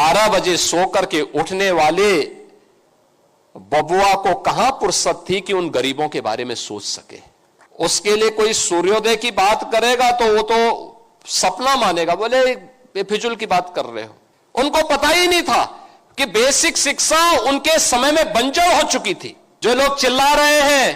12 बजे सो करके उठने वाले बबुआ को कहां फुर्सत थी कि उन गरीबों के बारे में सोच सके। उसके लिए कोई सूर्योदय की बात करेगा तो वो तो सपना मानेगा, बोले बेफिजुल की बात कर रहे हो। उनको पता ही नहीं था कि बेसिक शिक्षा उनके समय में बंजर हो चुकी थी। जो लोग चिल्ला रहे हैं,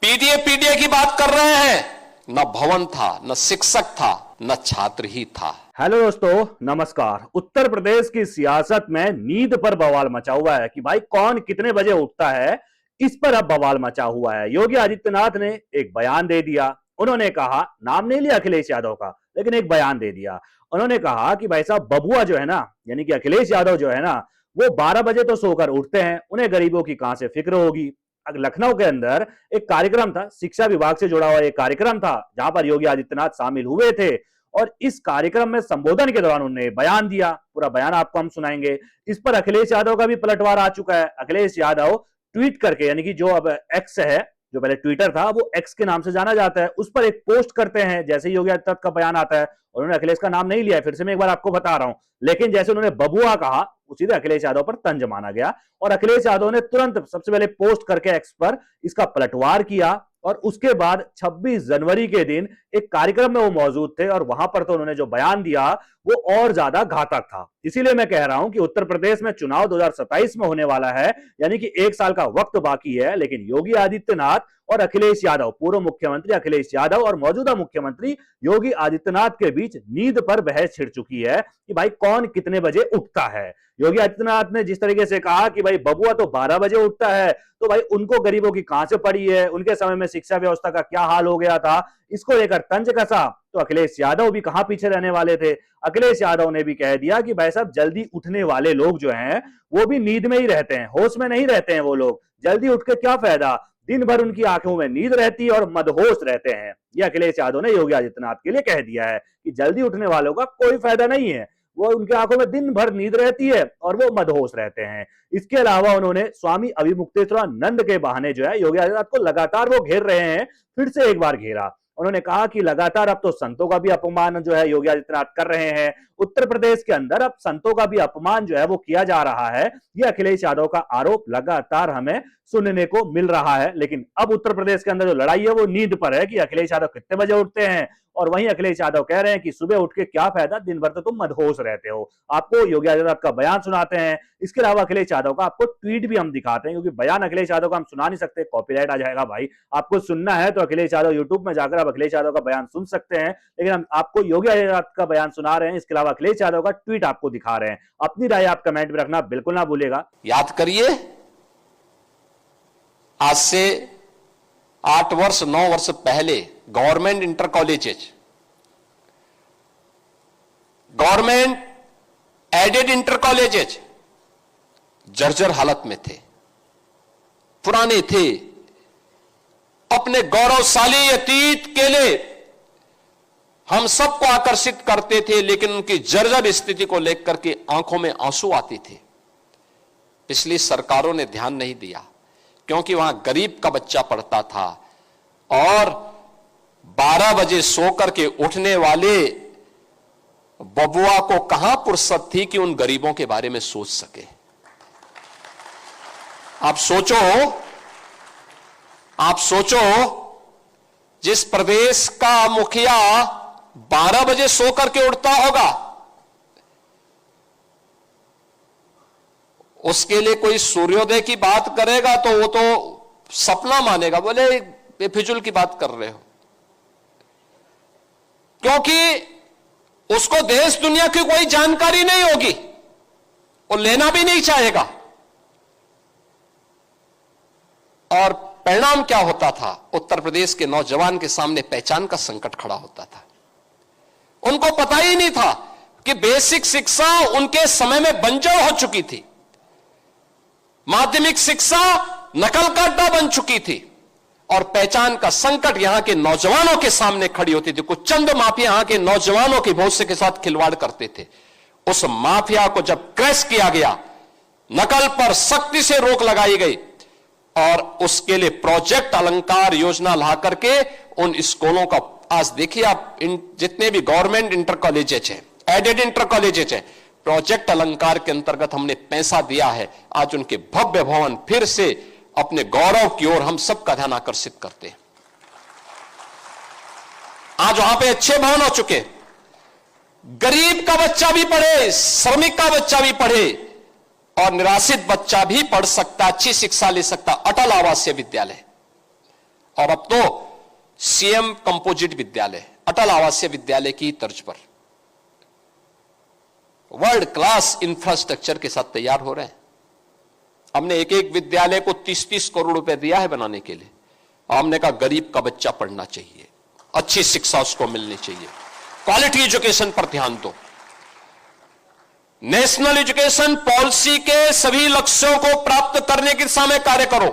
पीडीए की बात कर रहे हैं, न भवन था, न शिक्षक था, न छात्र ही था। हेलो दोस्तों, नमस्कार। उत्तर प्रदेश की सियासत में नींद पर बवाल मचा हुआ है कि भाई कौन कितने बजे उठता है, इस पर अब बवाल मचा हुआ है। योगी आदित्यनाथ ने एक बयान दे दिया। उन्होंने कहा, नाम नहीं लिया अखिलेश यादव का, लेकिन एक बयान दे दिया। उन्होंने कहा कि भाई साहब, बबुआ जो है ना, यानी कि अखिलेश यादव जो है ना, वो 12 बजे तो सोकर उठते हैं, उन्हें गरीबों की कहां से फिक्र होगी। लखनऊ के अंदर एक कार्यक्रम था, शिक्षा विभाग से जुड़ा हुआ एक कार्यक्रम था, जहां पर योगी आदित्यनाथ शामिल हुए थे और इस कार्यक्रम में संबोधन के दौरान उन्होंने बयान दिया। पूरा बयान आपको हम सुनाएंगे। इस पर अखिलेश यादव का भी पलटवार आ चुका है। अखिलेश यादव ट्वीट करके, यानी कि जो अब एक्स है, जो पहले ट्विटर था वो एक्स के नाम से जाना जाता है, उस पर एक पोस्ट करते हैं। जैसे ही योगी आदित्यनाथ का बयान आता है, उन्होंने अखिलेश का नाम नहीं लिया है, फिर से मैं एक बार आपको बता रहा हूं, लेकिन जैसे उन्होंने बबुआ कहा, सीधे अखिलेश यादव पर तंज माना गया और अखिलेश यादव ने तुरंत सबसे पहले पोस्ट करके एक्स पर इसका पलटवार किया। और उसके बाद 26 जनवरी के दिन एक कार्यक्रम में वो मौजूद थे और वहां पर तो उन्होंने जो बयान दिया वो और ज्यादा घातक था। इसीलिए मैं कह रहा हूं कि उत्तर प्रदेश में चुनाव 2027 में होने वाला है, यानी कि 1 साल का वक्त बाकी है, लेकिन योगी आदित्यनाथ और अखिलेश यादव, पूर्व मुख्यमंत्री अखिलेश यादव और मौजूदा मुख्यमंत्री योगी आदित्यनाथ के बीच नींद पर बहस छिड़ चुकी है कि भाई कौन कितने बजे उठता है। योगी आदित्यनाथ ने जिस तरीके से कहा कि भाई बबुआ तो 12 बजे उठता है, तो भाई उनको गरीबों की कहां से पड़ी है, उनके समय में शिक्षा व्यवस्था का क्या हाल हो गया था, इसको लेकर तंज कसा। तो अखिलेश यादव भी कहां पीछे रहने वाले थे। अखिलेश यादव ने भी कह दिया कि भाई साहब, जल्दी उठने वाले लोग जो हैं वो भी नींद में ही रहते हैं, होश में नहीं रहते हैं। वो लोग जल्दी उठ के क्या फायदा, दिन भर उनकी आंखों में नींद रहती है और मदहोश रहते हैं। ये अखिलेश यादव ने योगी आदित्यनाथ के लिए कह दिया है कि जल्दी उठने वालों का कोई फायदा नहीं है, वो उनकी आंखों में दिन भर नींद रहती है और वो मदहोश रहते हैं। इसके अलावा उन्होंने स्वामी अभिमुक्तेश्वरानंद के बहाने जो है योगी आदित्यनाथ को लगातार वो घेर रहे हैं, फिर से एक बार घेरा। उन्होंने कहा कि लगातार अब तो संतों का भी अपमान जो है योगी आदित्यनाथ कर रहे हैं। उत्तर प्रदेश के अंदर अब संतों का भी अपमान जो है वो किया जा रहा है। ये अखिलेश यादव का आरोप लगातार हमें सुनने को मिल रहा है। लेकिन अब उत्तर प्रदेश के अंदर जो लड़ाई है वो नींद पर है कि अखिलेश यादव कितने बजे उठते हैं, और वहीं अखिलेश यादव कह रहे हैं कि सुबह उठ के क्या फायदा, दिन भर तो तुम मदहोश रहते हो। आपको योगी आदित्यनाथ का बयान सुनाते हैं, इसके अलावा अखिलेश यादव का आपको ट्वीट भी हम दिखाते हैं, क्योंकि बयान अखिलेश यादव का हम सुना नहीं सकते, कॉपीराइट आ जाएगा भाई। आपको सुनना है तो अखिलेश यादव यूट्यूब में जाकर आप अखिलेश यादव का बयान सुन सकते हैं, लेकिन हम आपको योगी आदित्यनाथ का बयान सुना रहे हैं, इसके अलावा अखिलेश यादव का ट्वीट आपको दिखा रहे हैं। अपनी राय आप कमेंट में रखना बिल्कुल ना भूलेगा। याद करिए, आज से 8 वर्ष 9 वर्ष पहले government inter colleges, government aided inter colleges जर्जर हालत में थे, पुराने थे, अपने गौरवशाली अतीत के लिए हम सबको आकर्षित करते थे, लेकिन उनकी जर्जर स्थिति को लेकर के आंखों में आंसू आते थे। पिछली सरकारों ने ध्यान नहीं दिया, क्योंकि वहां गरीब का बच्चा पढ़ता था और 12 बजे सोकर के उठने वाले बबुआ को कहां फुर्सत थी कि उन गरीबों के बारे में सोच सके। आप सोचो, जिस प्रदेश का मुखिया 12 बजे सोकर के उठता होगा, उसके लिए कोई सूर्योदय की बात करेगा तो वो तो सपना मानेगा, बोले बेफिजुल की बात कर रहे हो। क्योंकि उसको देश दुनिया की कोई जानकारी नहीं होगी, वो लेना भी नहीं चाहेगा। और परिणाम क्या होता था, उत्तर प्रदेश के नौजवान के सामने पहचान का संकट खड़ा होता था। उनको पता ही नहीं था कि बेसिक शिक्षा उनके समय में बंजर हो चुकी थी, माध्यमिक शिक्षा नकल का अड्डा बन चुकी थी और पहचान का संकट यहां के नौजवानों के सामने खड़ी होती थी। कुछ चंद माफिया यहां के नौजवानों के भविष्य के साथ खिलवाड़ करते थे। उस माफिया को जब क्रैश किया गया, नकल पर सख्ती से रोक लगाई गई और उसके लिए प्रोजेक्ट अलंकार योजना ला करके उन स्कूलों का, आज देखिए आप, जितने भी गवर्नमेंट इंटर कॉलेजेज हैं, एडेड इंटर कॉलेजेज हैं, प्रोजेक्ट अलंकार के अंतर्गत हमने पैसा दिया है, आज उनके भव्य भवन फिर से अपने गौरव की ओर हम सबका ध्यान आकर्षित करते हैं। आज वहां पे अच्छे भवन हो चुके, गरीब का बच्चा भी पढ़े, श्रमिक का बच्चा भी पढ़े और निराश्रित बच्चा भी पढ़ सकता, अच्छी शिक्षा ले सकता। अटल आवासीय विद्यालय और अब तो सीएम कंपोजिट विद्यालय, अटल आवासीय विद्यालय की तर्ज पर वर्ल्ड क्लास इंफ्रास्ट्रक्चर के साथ तैयार हो रहे हैं। हमने एक एक विद्यालय को 30-30 करोड़ रुपए दिया है बनाने के लिए। हमने कहा गरीब का बच्चा पढ़ना चाहिए, अच्छी शिक्षा उसको मिलनी चाहिए, क्वालिटी एजुकेशन पर ध्यान दो। नेशनल एजुकेशन पॉलिसी के सभी लक्ष्यों को प्राप्त करने की दिशा में कार्य करो।